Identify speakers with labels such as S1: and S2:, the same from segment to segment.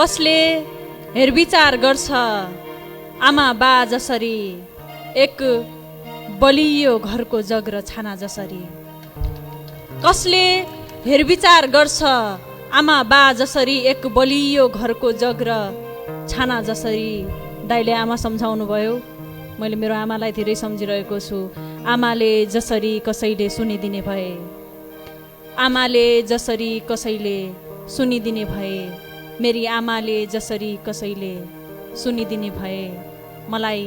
S1: कसले हेरविचार गर्छ आमा बा जसरी, एक बलियो घरको जग र छाना जसरी। कसले हेरविचार गर्छ आमा बा जसरी, एक बलियो घरको जग र छाना जसरी। दाइले आमा सम्झाउनु भयो, मैले मेरो आमालाई धेरै सम्झिरहेको छु। आमाले जसरी कसैले सुनिदिने भए, आमाले जसरी कसैले सुनिदिने भए, मेरी आमाले जसरी कसैले सुनिदिने भए, मलाई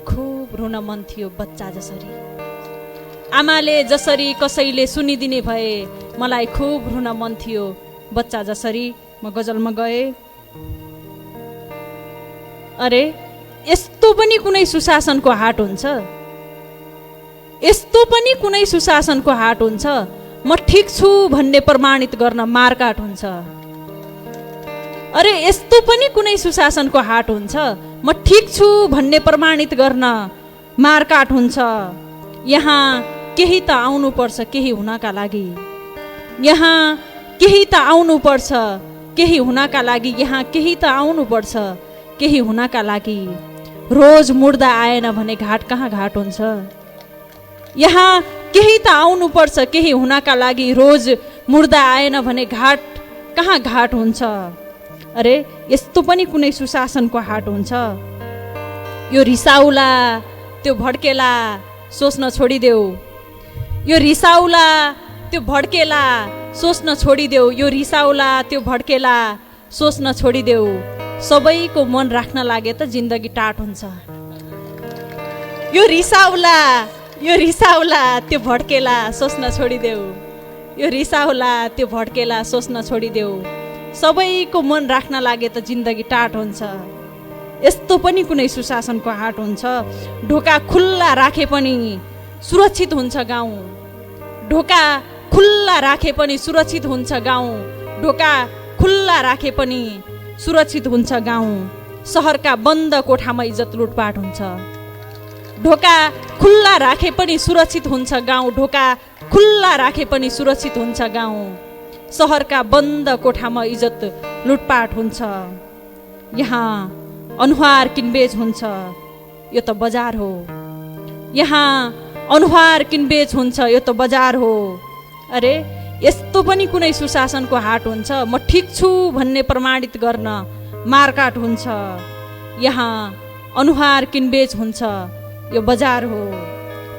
S1: खुब रुन मन थियो बच्चा जसरी। आमाले जसरी कसैले सुनिदिने भए, मलाई खुब रुन मन थियो बच्चा जसरी। म गजलमा गएँ। अरे यस्तो पनि कुनै सुशासनको हाट हुन्छ? यस्तो पनि कुनै सुशासनको हाट हुन्छ? म ठिक छु भन्ने प्रमाणित गर्न मारकाट हुन्छ। अरे यस्तो पनि कुनै सुशासनको हाट हुन्छ? म ठिक छु भन्ने प्रमाणित गर्न मारकाट हुन्छ। यहाँ केही त आउनुपर्छ केही हुनका लागि, यहाँ केही त आउनुपर्छ केही हुनका लागि, यहाँ केही त आउनुपर्छ केही हुनका लागि। रोज मुड्दा आएन भने घाट कहाँ घाट हुन्छ? यहाँ केही त आउनुपर्छ केही हुनका लागि, रोज मुड्दा आएन भने घाट कहाँ घाट हुन्छ? अरे यस्तो पनि कुनै सुशासनको हाट हुन्छ? यो रिसाउला त्यो भड्केला सोच्न छोडिदेऊ, यो रिसाउला त्यो भड्केला सोच्न छोडिदेऊ, यो रिसाउला त्यो भड्केला सोच्न छोडिदेऊ। सबैको मन राख्न लागे त जिन्दगी टाट हुन्छ। यो रिसाउला त्यो भड्केला सोच्न छोडिदेऊ, यो रिसाउला त्यो भड्केला सोच्न छोडिदेऊ। सबैको मन राख्न लागे त जिन्दगी टाट हुन्छ। यस्तो पनि कुनै सुशासनको हाट हुन्छ? ढोका खुल्ला राखे पनि सुरक्षित हुन्छ गाउँ, ढोका खुल्ला राखे पनि सुरक्षित हुन्छ गाउँ, ढोका खुल्ला राखे पनि सुरक्षित हुन्छ गाउँ। सहरका बन्द कोठामा इज्जत लुटपाट हुन्छ। ढोका खुल्ला राखे पनि सुरक्षित हुन्छ गाउँ, ढोका खुल्ला राखे पनि सुरक्षित हुन्छ गाउँ। सहरका बन्द कोठामा इज्जत लुटपाट हुन्छ। यहाँ अनुहार किनबेच हुन्छ, यो त बजार हो। यहाँ अनुहार किनबेच हुन्छ, यो त बजार हो। अरे यस्तो पनि कुनै सुशासनको हाट हुन्छ? म ठिक छु भन्ने प्रमाणित गर्न मारकाट हुन्छ। यहाँ अनुहार किनबेच हुन्छ, यो बजार हो।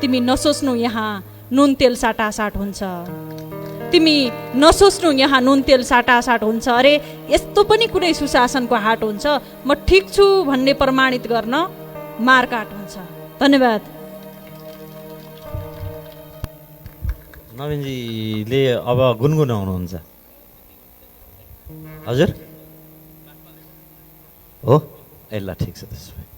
S1: तिमी नसोच्नु यहाँ नुन तेल साटासाट हुन्छ, तिमी नसोच्नु यहाँ नुन तेल साटासाट हुन्छ। अरे यस्तो पनि कुनै सुशासनको हाट हुन्छ? म ठिक छु भन्ने प्रमाणित गर्न मारकाट हुन्छ। धन्यवाद।
S2: नवीनजीले अब गुनगुनाउनुहुन्छ। हजुर हो, ए ल ठिक छ त्यसो भए।